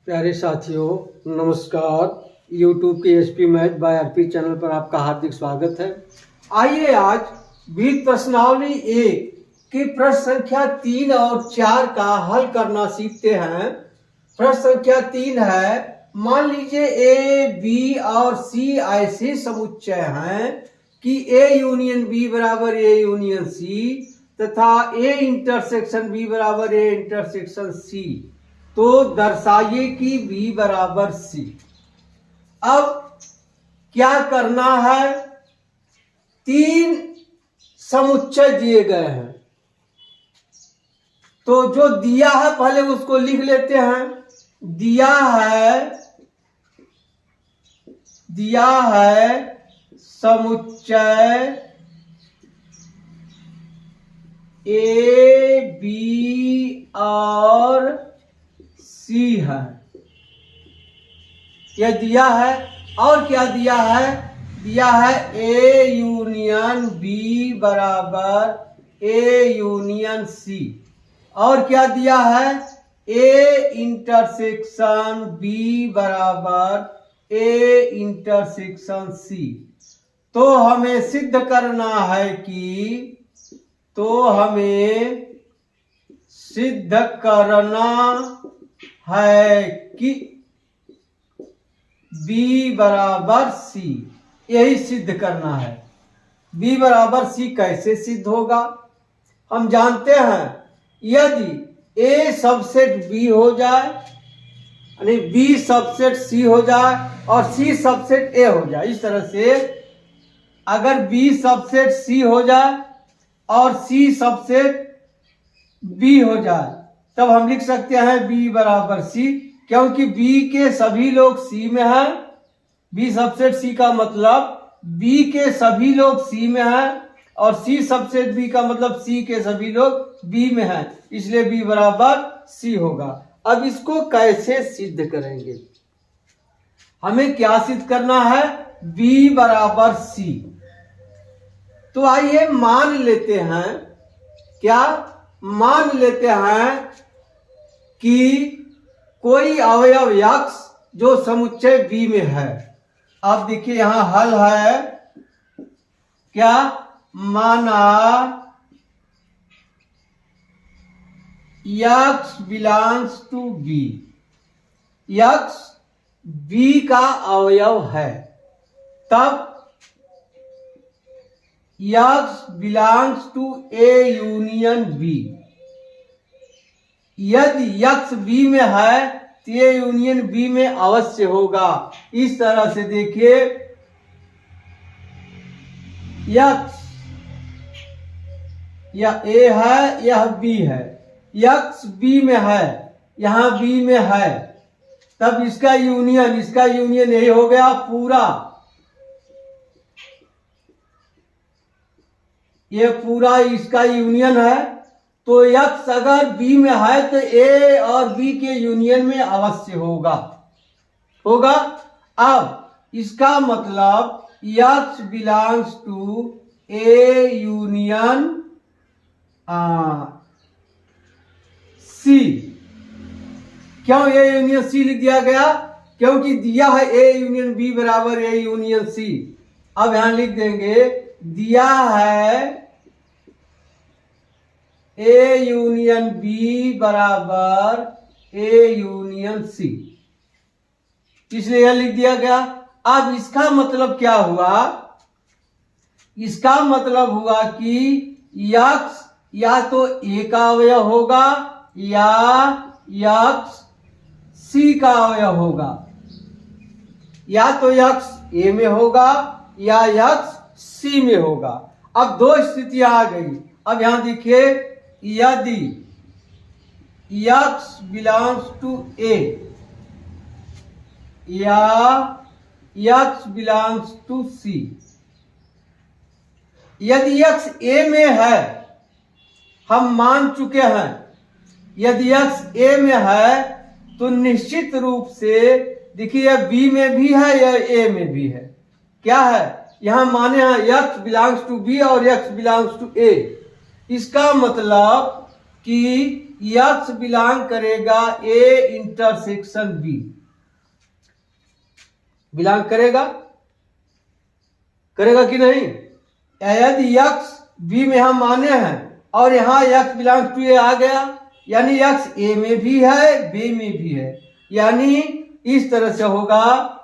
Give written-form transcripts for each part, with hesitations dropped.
प्यारे साथियों, नमस्कार। YouTube के SP math by RP channel पर आपका हार्दिक स्वागत है। आइए आज बीज प्रश्नावली 1 की प्रश्न संख्या 3 और 4 का हल करना सीखते हैं। प्रश्न संख्या 3 है, मान लीजिए ए, बी और सी ऐसे समुच्चय हैं कि ए यूनियन बी बराबर ए यूनियन सी तथा ए इंटरसेक्शन बी बराबर ए इंटरसेक्शन सी, तो दर्शाइए कि B बराबर C। अब क्या करना है, 3 समुच्चय दिए गए हैं, तो जो दिया है पहले उसको लिख लेते हैं। दिया है समुच्चय A, B और C है, यह दिया है। और क्या दिया है? दिया है A यूनियन B बराबर A यूनियन C। और क्या दिया है? A इंटरसेक्शन B बराबर A इंटरसेक्शन C। तो हमें सिद्ध करना है कि B बराबर C, यही सिद्ध करना है। B बराबर C कैसे सिद्ध होगा? हम जानते हैं, यदि A सबसेट B हो जाए, यानी B सबसेट C हो जाए और C सबसेट A हो जाए, इस तरह से अगर B सबसेट C हो जाए और C सबसेट B हो जाए, तब हम लिख सकते हैं B बराबर C, क्योंकि B के सभी लोग C में हैं। B सबसेट C का मतलब B के सभी लोग C में हैं और C सबसेट B का मतलब C के सभी लोग B में हैं, इसलिए B बराबर C होगा। अब इसको कैसे सिद्ध करेंगे? हमें क्या सिद्ध करना है? B बराबर C। तो आइए मान लेते हैं, क्या मान लेते हैं कि कोई अवयव X जो समुच्चय B में है। अब देखिए यहां हल है, क्या माना X belongs to B, X B का अवयव है, तब X belongs to A union B। यदि X B में है तो A यूनियन B में अवश्य होगा। इस तरह से देखिए, X यह A है, यह B है, X B में है, यहां B में है, तब इसका यूनियन यही हो गया पूरा। ये पूरा इसका यूनियन है, तो X अगर B में है तो A और B के यूनियन में अवश्य होगा। अब इसका मतलब X belongs to A union C। क्यों A यूनियन C लिख दिया गया? क्योंकि दिया है A यूनियन B बराबर A यूनियन C। अब यहां लिख देंगे, दिया है A यूनियन B बराबर A यूनियन C, इसलिए यह लिख दिया गया। अब इसका मतलब क्या हुआ? इसका मतलब हुआ कि X या तो A का अवयव होगा या X C का अवयव होगा, या तो X A में होगा या X C में होगा। अब दो स्थितियां आ गई। अब यहां देखिए, यदि X बिलोंग्स टू A या X बिलोंग्स टू C, यदि X A में है, हम मान चुके हैं, यदि X A में है तो निश्चित रूप से देखिए यह B में भी है, यह A में भी है। क्या है? यहां माने हैं X बिलोंग्स टू B और X बिलोंग्स टू A। इसका मतलब कि यक्स बिलोंग करेगा ए इंटरसेक्शन बी, बिलोंग करेगा, करेगा कि नहीं? यदि यक्स बी में हम माने हैं और यहाँ यक्स बिलोंग टू ए आ गया, यानी यक्स ए में भी है बी में भी है, यानी इस तरह से होगा,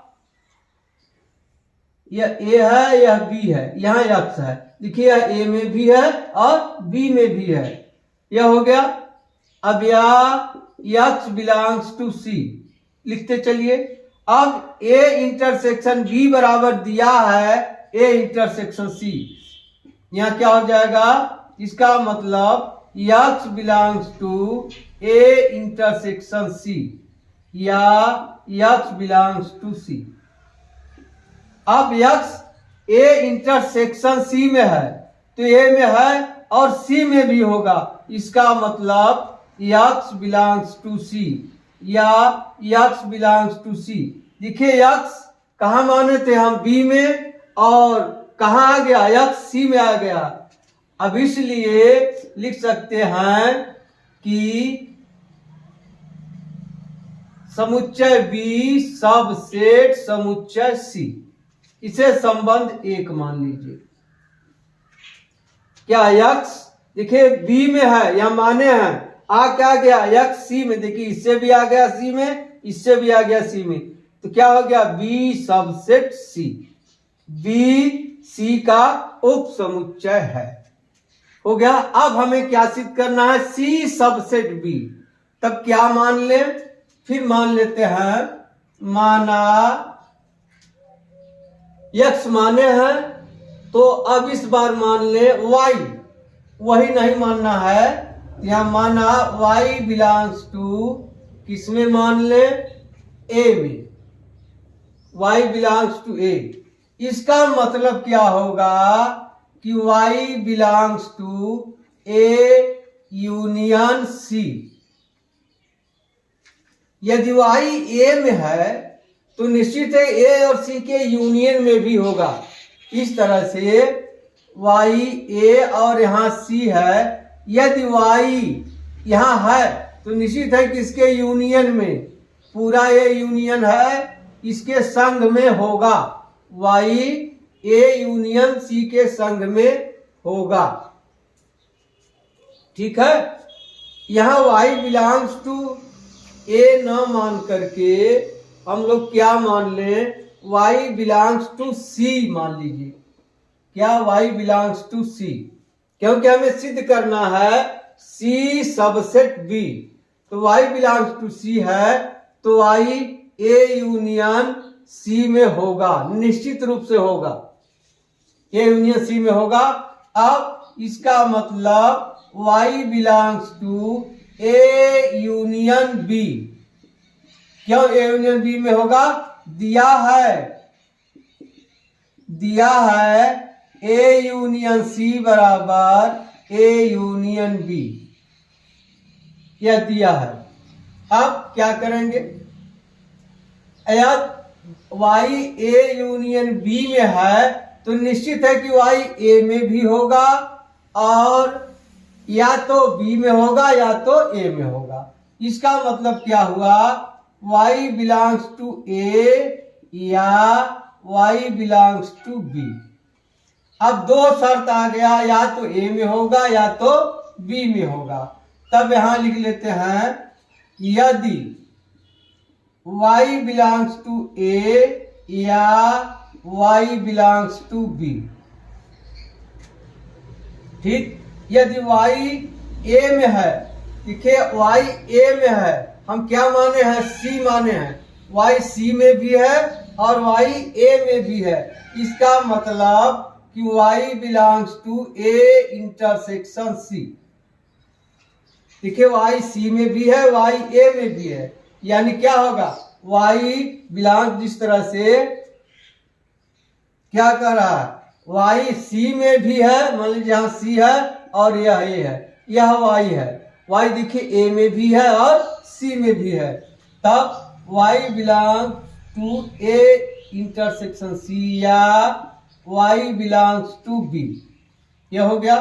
यह ए है यह बी है, यहाँ यक्स है, देखिए यह ए में भी है और बी में भी है, यह हो गया। अब यह यक्स बिलोंग्स टू सी लिखते चलिए। अब ए इंटरसेक्शन बी बराबर दिया है ए इंटरसेक्शन सी, यहाँ क्या हो जाएगा? इसका मतलब x belongs to A intersection C या यक्स बिलोंग्स टू सी। अब यक्स ए इंटरसेक्शन सी में है तो ए में है और सी में भी होगा, इसका मतलब यक्स बिलोंग्स टू सी या यक्स बिलोंग्स टू सी। देखिए यक्स कहाँ माने थे हम? बी में, और कहाँ आ गया? यक्स सी में आ गया। अब इसलिए लिख सकते हैं कि समुच्चय बी सबसेट समुच्चय सी, इसे संबंध एक मान लीजिए। क्या यक्स देखिए बी में है या माने हैं, आ क्या गया? यक्स सी में, देखिए इससे भी आ गया सी में, इससे भी आ गया सी में, तो क्या हो गया? बी सबसेट सी, बी सी का उप समुच्चय है, हो गया। अब हमें क्या सिद्ध करना है? सी सबसेट बी। तब क्या मान ले? फिर मान लेते हैं, माना यक्स माने हैं तो अब इस बार मान ले वाई, वही नहीं मानना है, यहां माना वाई बिलोंग्स टू, किसमें मान ले? ए में, वाई बिलोंग्स टू ए। इसका मतलब क्या होगा कि y belongs to A union C. यदि वाई ए में है तो निश्चित है ए और सी के यूनियन में भी होगा। इस तरह से वाई ए और यहाँ सी है, यदि वाई यहाँ है तो निश्चित है कि इसके यूनियन में, पूरा ये यूनियन है, इसके संग में होगा, वाई ए यूनियन सी के संग में होगा, ठीक है। यहाँ वाई बिलोंग्स टू ए न मान करके हम लोग क्या मान लें? वाई बिलोंग्स टू सी मान लीजिए। क्या? वाई बिलोंग्स टू सी, क्योंकि हमें सिद्ध करना है सी सबसेट बी, तो वाई बिलोंग्स टू सी है तो वाई ए यूनियन सी में होगा, निश्चित रूप से होगा, ए यूनियन सी में होगा। अब इसका मतलब y belongs to A union B, क्यों ए यूनियन बी में होगा? दिया है ए यूनियन सी बराबर ए यूनियन बी, यह दिया है। अब क्या करेंगे? वाई ए यूनियन बी में है तो निश्चित है कि वाई ए में भी होगा, और या तो बी में होगा या तो ए में होगा। इसका मतलब क्या हुआ? वाई बिलोंग्स टू ए या वाई बिलोंग्स टू बी। अब दो शर्त आ गया, या तो ए में होगा या तो बी में होगा। तब यहां लिख लेते हैं, यदि वाई बिलोंग्स टू ए या वाई बिलोंग्स टू बी, ठीक। यदि वाई ए में है, देखिए वाई ए में है, हम क्या माने हैं? सी माने हैं, वाई सी में भी है और वाई ए में भी है। इसका मतलब कि y belongs to A intersection C, देखिए वाई सी में भी है, वाई ए में भी है, यानी क्या होगा? वाई बिलोंग, जिस तरह से क्या कर रहा है, वाई सी में भी है, मान लीजिए यहाँ सी है और यह ए है, यह वाई है, वाई देखिए ए में भी है और सी में भी है, तब y belong to A intersection C या वाई बिलोंग्स टू बी, यह हो गया।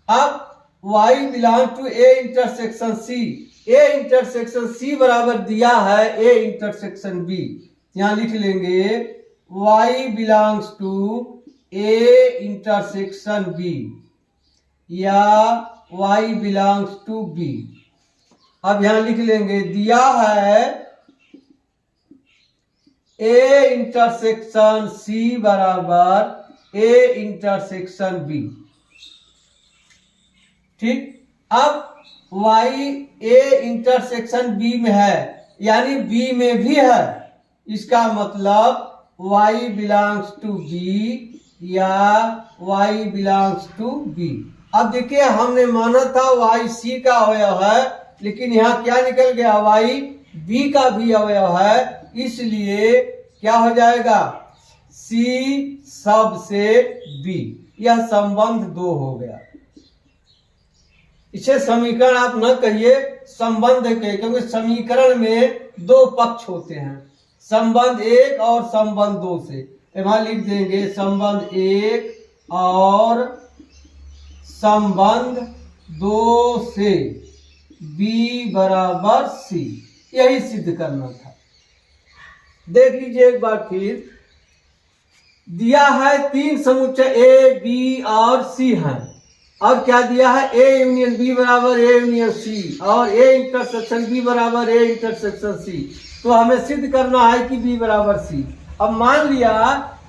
अब y belong to A intersection C, A intersection C बराबर दिया है ए इंटरसेक्शन बी। यहाँ लिख लेंगे y belongs to A intersection B या y बिलोंग्स टू बी। अब यहां लिख लेंगे दिया है ए इंटरसेक्शन सी बराबर ए इंटरसेक्शन बी। ठीक, अब y ए इंटरसेक्शन बी में है यानी बी में भी है, इसका मतलब y बिलोंग्स टू बी या y बिलोंग्स टू बी। अब देखिए हमने माना था y सी का अवयव है, लेकिन यहाँ क्या निकल गया y बी का भी अवयव है, इसलिए क्या हो जाएगा C सब से B। यह संबंध 2 हो गया। इसे समीकरण आप न कहिए संबंध कहिए, क्योंकि समीकरण में 2 पक्ष होते हैं, संबंध 1 और संबंध 2 से। वहां लिख देंगे संबंध 1 और संबंध 2 से B बराबर C, यही सिद्ध करना था। देख लीजिए एक बार फिर, दिया है 3 समुच्चय A, B और C हैं। अब क्या दिया है A यूनियन B बराबर A यूनियन C और A इंटरसेक्शन B बराबर A इंटरसेक्शन C। तो हमें सिद्ध करना है कि B बराबर C। अब मान लिया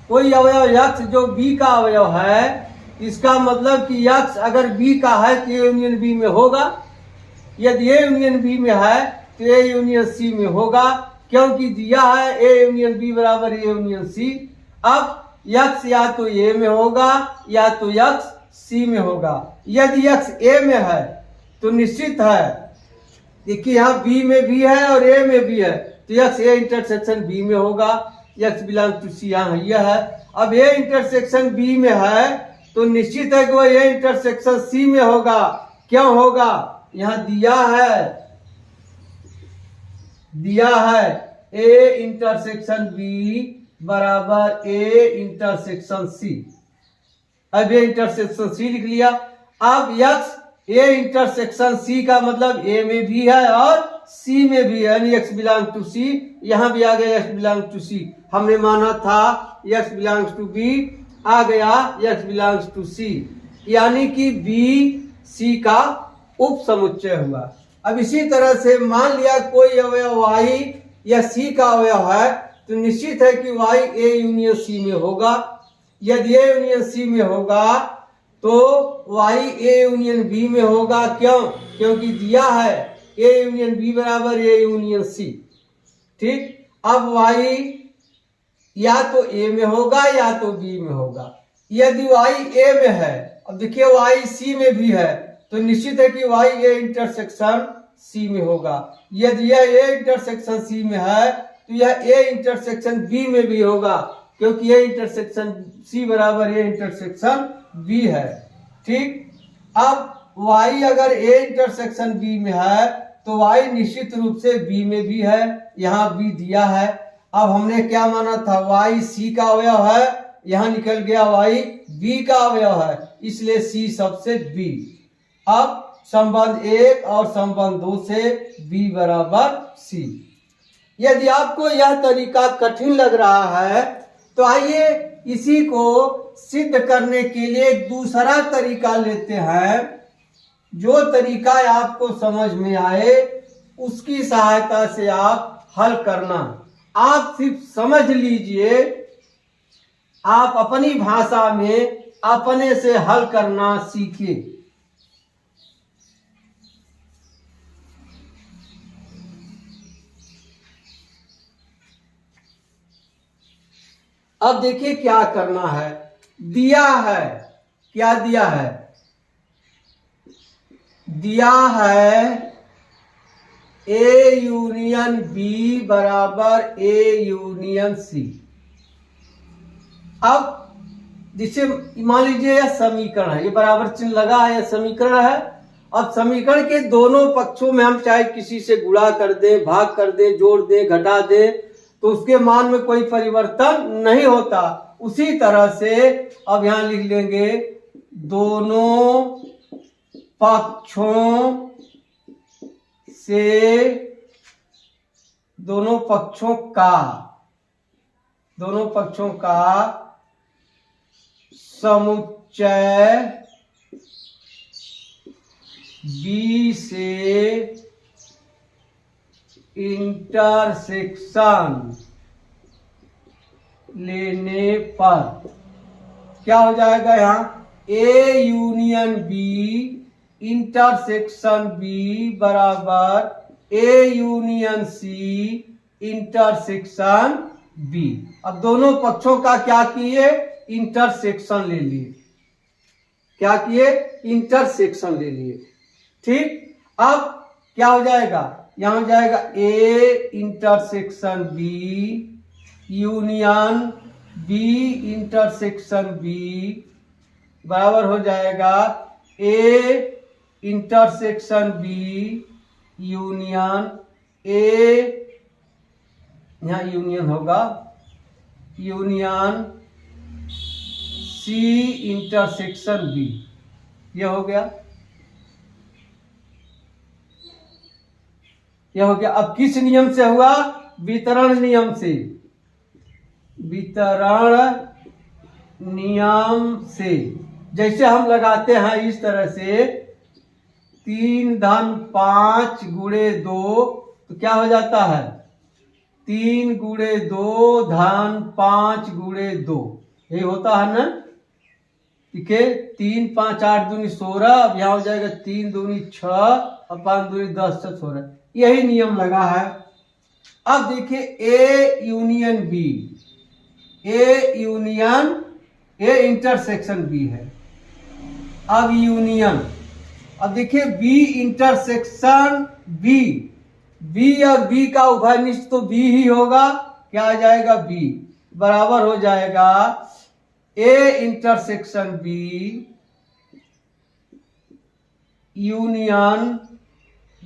कोई अवयव x जो B का अवयव है, इसका मतलब कि x अगर B का है तो A यूनियन B में होगा, यदि A यूनियन B में है तो A यूनियन C में होगा, क्योंकि दिया है A यूनियन B बराबर A यूनियन C। अब x या तो A में होगा या तो x C में होगा। यदि x A में है तो निश्चित है, देखिए यहाँ B में भी है और A में भी है, तो x A इंटरसेक्शन B में होगा, x बिलोंग टू C यहाँ यह है। अब A इंटरसेक्शन B में है तो निश्चित है कि वह A इंटरसेक्शन C में होगा। क्यों होगा, यहाँ दिया है A इंटरसेक्शन B बराबर A इंटरसेक्शन C। अब A इंटरसेक्शन C लिख लिया। अब x A इंटरसेक्शन C का मतलब A में भी है और C में भी है, यानी x बिलोंग टू C। यहाँ भी आ गया x बिलोंग टू C। हमने माना था x बिलोंग्स टू B, आ गया x बिलोंग्स टू C, यानी कि B C का उप समुच्चय हुआ। अब इसी तरह से मान लिया कोई अवयव y या C का अवयव है तो निश्चित है कि y A यूनियन C में होगा। यदि A यूनियन C में होगा तो y A यूनियन B में होगा। क्यों, क्योंकि दिया है A यूनियन B बराबर A यूनियन C। ठीक, अब y या तो A में होगा या तो B में होगा। यदि y A में है, अब देखिए y C में भी है, तो निश्चित है कि y A इंटरसेक्शन C में होगा। यदि यह A इंटरसेक्शन C में है तो यह A इंटरसेक्शन B में भी होगा, क्योंकि A इंटरसेक्शन C बराबर A इंटरसेक्शन B है। ठीक, अब y अगर A इंटरसेक्शन B में है तो y निश्चित रूप से B में भी है, यहाँ B दिया है। अब हमने क्या माना था, y C का अवयव है, यहाँ निकल गया y B का अवयव है, इसलिए C सबसे B। अब संबंध 1 और संबंध 2 से B बराबर C। यदि आपको यह तरीका कठिन लग रहा है तो आइए इसी को सिद्ध करने के लिए एक दूसरा तरीका लेते हैं। जो तरीका आपको समझ में आए उसकी सहायता से आप हल करना। आप सिर्फ समझ लीजिए, आप अपनी भाषा में अपने से हल करना सीखिए। अब देखिए क्या करना है। दिया है, क्या दिया है, दिया है A यूनियन B बराबर A यूनियन C। अब जिसे मान लीजिए यह समीकरण है, ये बराबर चिन्ह लगा है, यह समीकरण है। अब समीकरण के दोनों पक्षों में हम चाहे किसी से गुणा कर दे, भाग कर दे, जोड़ दे, घटा दे, तो उसके मान में कोई परिवर्तन नहीं होता। उसी तरह से अब यहां लिख लेंगे दोनों पक्षों से दोनों पक्षों का समुच्चय बी से इंटरसेक्शन लेने पर क्या हो जाएगा? यहाँ A union B intersection B बराबर A union C intersection B. अब दोनों पक्षों का क्या किए? इंटरसेक्शन ले लिए। क्या किए? इंटरसेक्शन ले लिए। ठीक, अब क्या हो जाएगा? यहां हो जाएगा A intersection B union B intersection B बराबर हो जाएगा A intersection B union A, यहां यूनियन होगा, यूनियन सी इंटरसेक्शन बी। ये हो गया, यह हो गया। अब किस नियम से हुआ? वितरण नियम से। वितरण नियम से जैसे हम लगाते हैं इस तरह से 3 धन 5 गुणे 2 तो क्या हो जाता है? 3 गुणे 2 धन 5 गुणे 2, यही होता है ना? ठीक है, 3 5 8 दूनी 16। अब यहाँ हो जाएगा 3 दूनी 6 और 5 दूनी 10 से 16। यही नियम लगा है। अब देखिए A union B, A union A intersection B है। अब यूनियन, अब देखिए बी इंटरसेक्शन बी, बी और बी का उभयनिष्ठ तो बी ही होगा। क्या आ जाएगा? बी बराबर हो जाएगा ए इंटरसेक्शन बी यूनियन,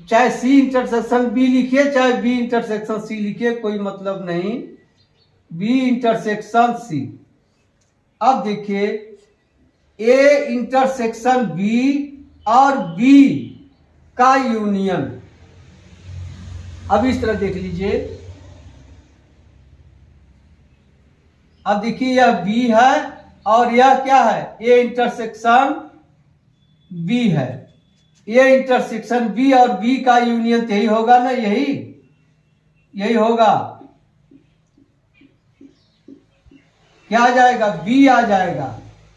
चाहे सी इंटरसेक्शन बी लिखिए चाहे बी इंटरसेक्शन सी लिखिए, कोई मतलब नहीं, बी इंटरसेक्शन सी। अब देखिए ए इंटरसेक्शन बी और बी का यूनियन। अब इस तरह देख लीजिए, अब देखिए यह बी है और यह क्या है? ए इंटरसेक्शन बी है। ए इंटरसेक्शन बी और बी का यूनियन यही होगा ना? यही होगा। क्या आ जाएगा? बी आ जाएगा।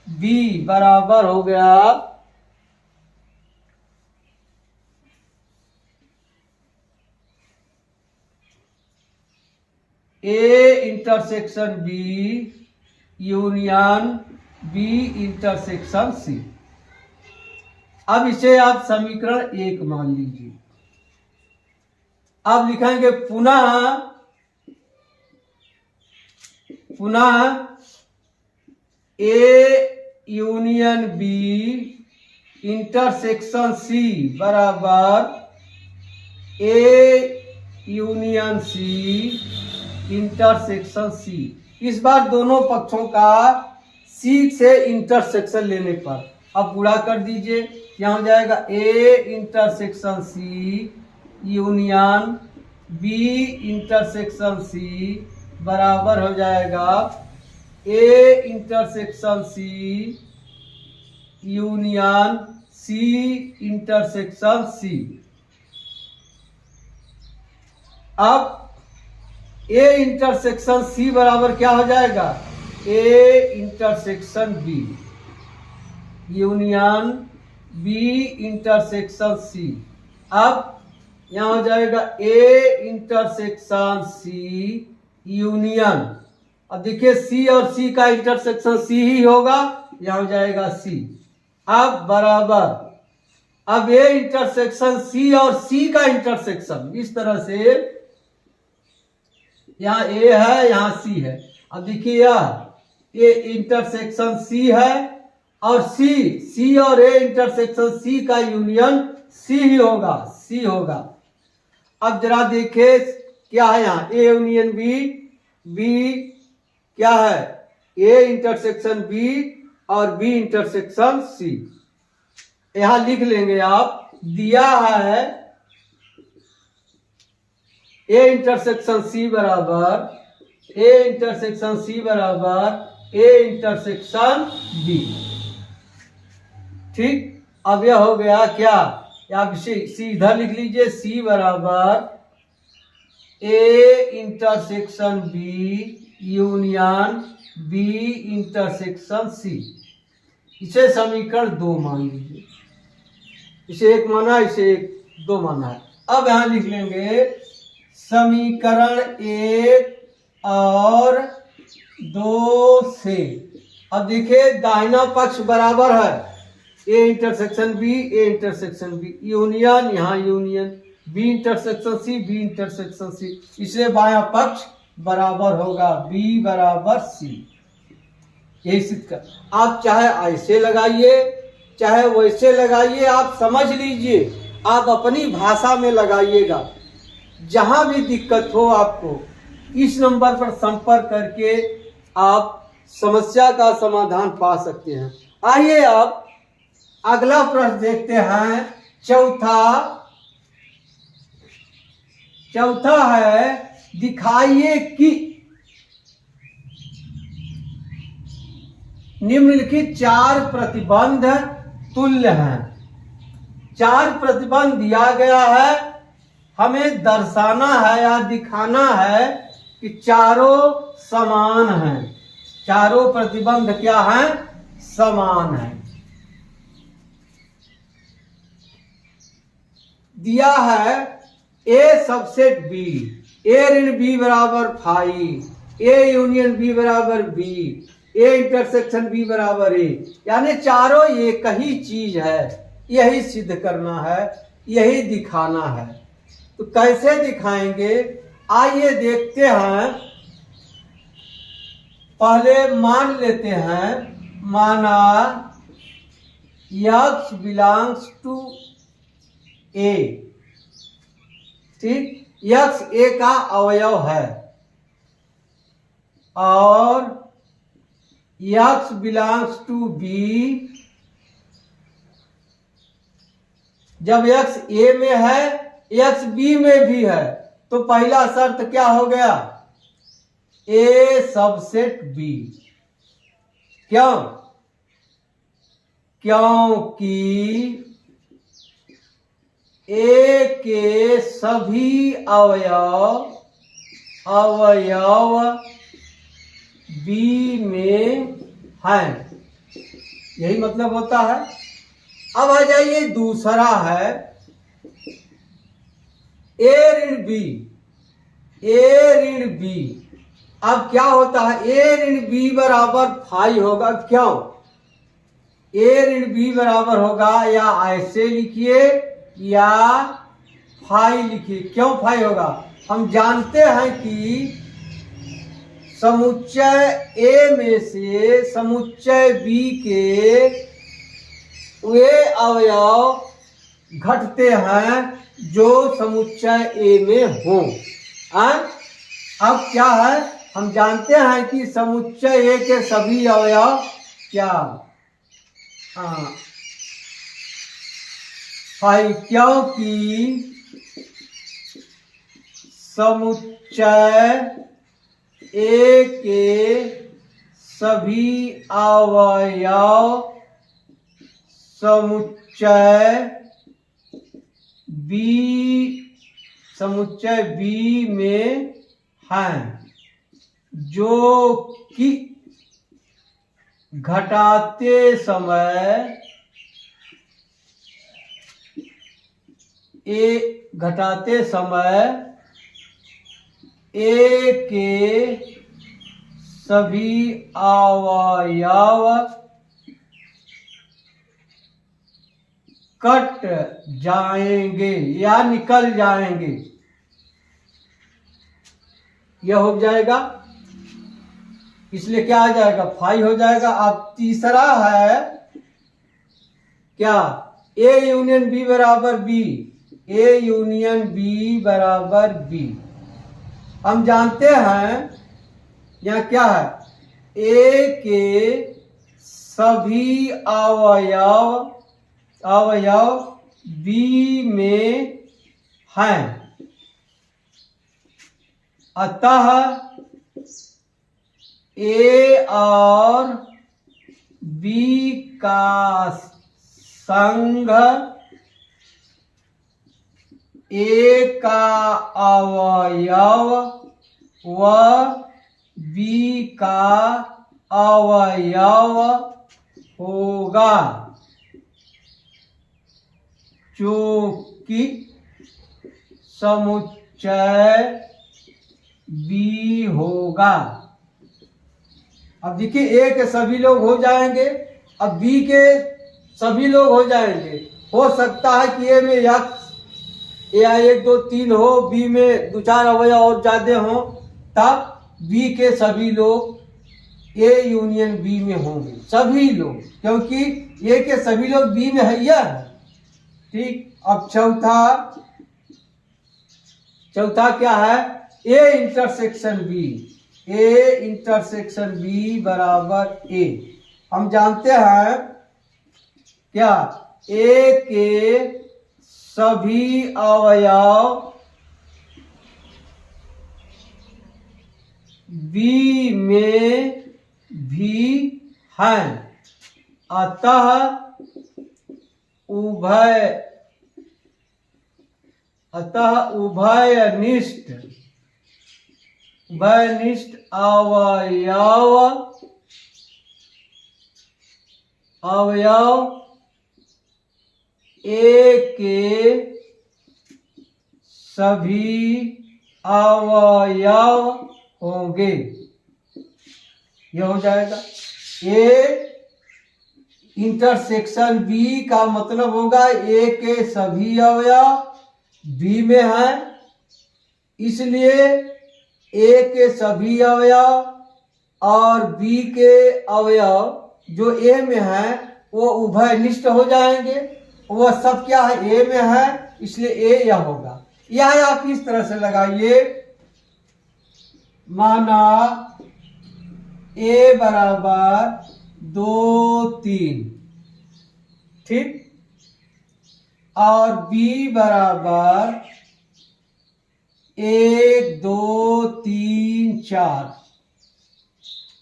बी बराबर हो गया A intersection B union B intersection C. अब इसे आप समीकरण 1 मान लीजिए। अब लिखेंगे पुनः A union B intersection C बराबर ए यूनियन सी इंटरसेक्शन सी। इस बार दोनों पक्षों का सी से इंटरसेक्शन लेने पर अब गुणा कर दीजिए। यहाँ हो जाएगा A intersection C union B intersection C बराबर हो जाएगा A intersection C union C intersection C. अब ए इंटरसेक्शन सी बराबर क्या हो जाएगा? A intersection B union B intersection C. अब यहाँ हो जाएगा ए इंटरसेक्शन सी यूनियन, अब देखिए सी और सी का इंटरसेक्शन सी ही होगा, यहाँ हो जाएगा सी। अब बराबर, अब ए इंटरसेक्शन सी और सी का इंटरसेक्शन इस तरह से, यहाँ ए है यहाँ सी है। अब देखिए यह ए इंटरसेक्शन सी है और सी और ए इंटरसेक्शन सी का यूनियन सी ही होगा, सी होगा। अब जरा देखिए क्या है यहाँ ए यूनियन बी, बी क्या है ए इंटरसेक्शन बी और बी इंटरसेक्शन सी। यहां लिख लेंगे आप, दिया है ए इंटरसेक्शन सी बराबर ए इंटरसेक्शन सी बराबर ए इंटरसेक्शन बी। ठीक, अब यह हो गया क्या, आप सी इधर लिख लीजिए, सी बराबर A intersection B union B intersection C. इसे समीकरण 2 मान लीजिए, इसे 1 माना, इसे 2 माना है। अब यहां लिख लेंगे समीकरण 1 और 2 से। अब देखिए दाहिना पक्ष बराबर है, A intersection B A intersection B, union यहाँ union, B intersection C B intersection C, इसलिए बायां पक्ष बराबर होगा बी बराबर सी। यही सिद्ध कर, आप चाहे ऐसे लगाइए चाहे वैसे लगाइए, आप समझ लीजिए, आप अपनी भाषा में लगाइएगा। जहां भी दिक्कत हो आपको इस नंबर पर संपर्क करके आप समस्या का समाधान पा सकते हैं। आइए अब अगला प्रश्न देखते हैं। चौथा है, दिखाइए कि निम्नलिखित 4 प्रतिबंध तुल्य हैं। 4 प्रतिबंध दिया गया है, हमें दर्शाना है या दिखाना है कि चारों समान हैं। चारों प्रतिबंध क्या हैं, समान हैं। दिया है ए सबसेट बी, ए ऋण बी बराबर फाई, ए यूनियन बी बराबर बी, ए इंटरसेक्शन बी बराबर ए, यानी चारों एक ही चीज है। यही सिद्ध करना है, यही दिखाना है। तो कैसे दिखाएंगे, आइए देखते हैं। पहले मान लेते हैं, माना x बिलोंग्स टू ए। ठीक, x ए का अवयव है और x बिलोंग्स टू बी। जब x ए में है x बी में भी है, तो पहला शर्त क्या हो गया, ए सबसेट बी। क्यों, क्योंकि ए के सभी अवयव बी में हैं, यही मतलब होता है। अब आ जाइए, दूसरा है ए ऋण बी, ए ऋण बी। अब क्या होता है, ए ऋण बी बराबर फाई होगा। क्यों, ए ऋण बी बराबर होगा, या ऐसे लिखिए या फाई लिखिए। क्यों फाई होगा, हम जानते हैं कि समुच्चय ए में से समुच्चय बी के वे अवयव घटते हैं जो समुच्चय ए में हो। अब क्या है, हम जानते हैं कि समुच्चय ए के सभी अवयव क्या, फाई, क्योंकि समुच्चय ए के सभी अवयव समुच्चय बी में हैं, जो कि घटाते समय ए के सभी अवयव कट जाएंगे या निकल जाएंगे। यह हो जाएगा, इसलिए क्या आ जाएगा, फाई हो जाएगा। अब तीसरा है क्या, ए यूनियन बी बराबर बी, ए यूनियन बी बराबर बी। हम जानते हैं यह क्या है, ए के सभी अवयव अवयव बी में हैं, अतः ए और बी का संघ ए का अवयव व बी का अवयव होगा, जो कि समुच्चय बी होगा। अब देखिए ए के सभी लोग हो जाएंगे, अब बी के सभी लोग हो जाएंगे। हो सकता है कि ए में या 1 2 3 हो, बी में 2 4 अवयव और ज्यादा हो, तब बी के सभी लोग ए यूनियन बी में होंगे, सभी लोग, क्योंकि ए के सभी लोग बी में है। ठीक। अब चौथा क्या है? A intersection B, A intersection B बराबर ए। हम जानते हैं क्या, ए के सभी अवयव बी में भी हैं, अतः उभयनिष्ठ अवयव ए के सभी अवयव होंगे। यह हो जाएगा ए इंटरसेक्शन बी का मतलब होगा ए के सभी अवयव बी में हैं, इसलिए ए के सभी अवयव और बी के अवयव जो ए में हैं वो उभयनिष्ठ हो जाएंगे। वह सब क्या है? ए में है, इसलिए ए यह होगा। यह आप इस तरह से लगाइए, माना ए बराबर 2 3, ठीक, और बी बराबर 1 2 3 4।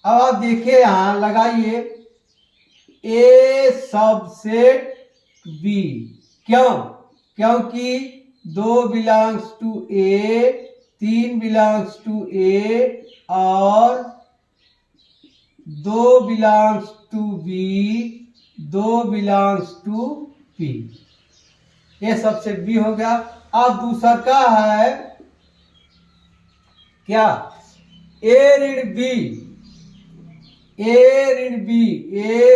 अब आप देखिए यहां लगाइए ए सबसेट बी, क्यों? क्योंकि 2 belongs to A, 3 belongs to A और 2 belongs to B, 2 belongs to P. ये सबसेट बी हो गया। अब दूसरा का है क्या? ए ऋण बी, ए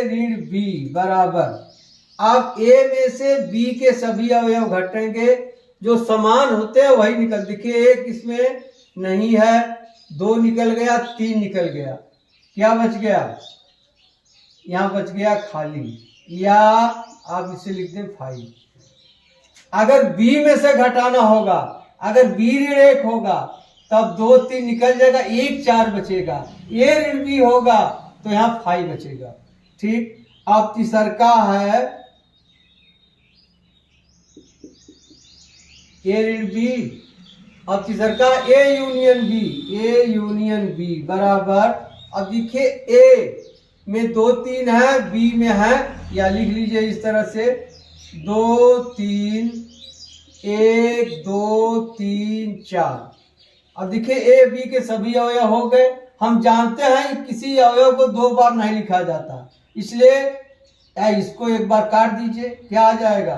ऋण बी बराबर, अब ए में से बी के सभी अवयव घटेंगे, जो समान होते हैं वही निकल। देखिए एक इसमें नहीं है, 2 निकल गया, 3 निकल गया, क्या बच गया? यहां बच गया खाली, या आप इसे लिख दें 5। अगर बी में से घटाना होगा, अगर बी ऋण 1 होगा तब 2 3 निकल जाएगा, 1 4 बचेगा। ए ऋण बी होगा तो यहाँ 5 बचेगा। ठीक। अब तीसरा का है ए ऋण बी, अब तीसरा का ए यूनियन बी बराबर, अब देखिए ए में 2 3 है, बी में है, या लिख लीजिए इस तरह से 2 3 1 2 3 4। अब देखिए ए बी के सभी अवयव हो गए। हम जानते हैं कि किसी अवयव को 2 बार नहीं लिखा जाता, इसलिए इसको एक बार काट दीजिए, क्या आ जाएगा?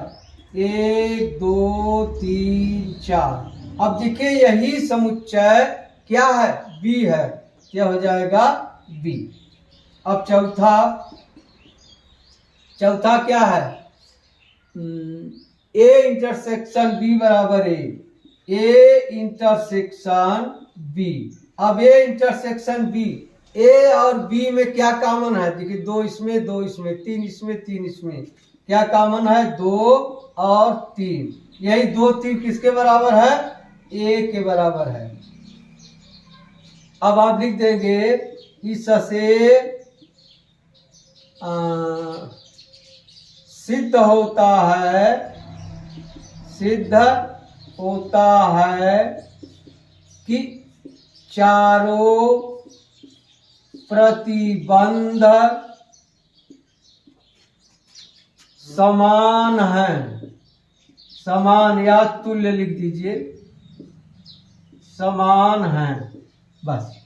1 2 3 4। अब देखिए यही समुच्चय क्या है? बी है, क्या हो जाएगा? बी। अब चौथा क्या है? ए इंटरसेक्शन बी बराबर ए इंटरसेक्शन बी। अब ए इंटरसेक्शन बी, ए और बी में क्या कॉमन है? देखिए 2 इसमें, 2 इसमें, 3 इसमें, 3 इसमें, क्या कॉमन है? 2 और 3। यही 2 3 किसके बराबर है? ए के बराबर है। अब आप लिख देंगे इससे सिद्ध होता है कि चारों प्रतिबंध समान हैं। समान या तुल्य लिख दीजिए, समान हैं। बस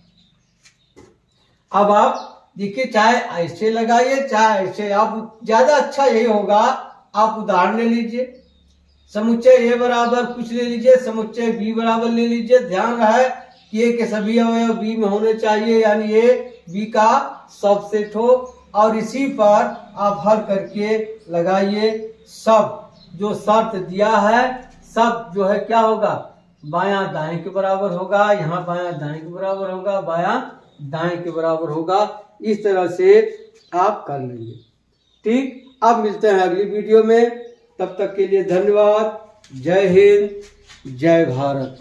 अब आप देखिए, चाहे ऐसे लगाइए चाहे ऐसे, आप ज्यादा अच्छा यही होगा। आप उदाहरण ले लीजिए, समुच्चय ए बराबर कुछ ले लीजिए, समुच्चय बी बराबर ले लीजिए। ध्यान रहे कि ए के सभी अवयव बी में होने चाहिए, यानी ए बी का सबसेट हो। और इसी पर आप हल करके लगाइए। सब जो शर्त दिया है सब जो है क्या होगा, बायां दाएं के बराबर होगा, यहाँ बायां दाएं के बराबर होगा, बायां दाएं के बराबर होगा। इस तरह से आप कर लेंगे। ठीक, अब मिलते हैं अगली वीडियो में। तब तक के लिए धन्यवाद। जय हिंद, जय भारत।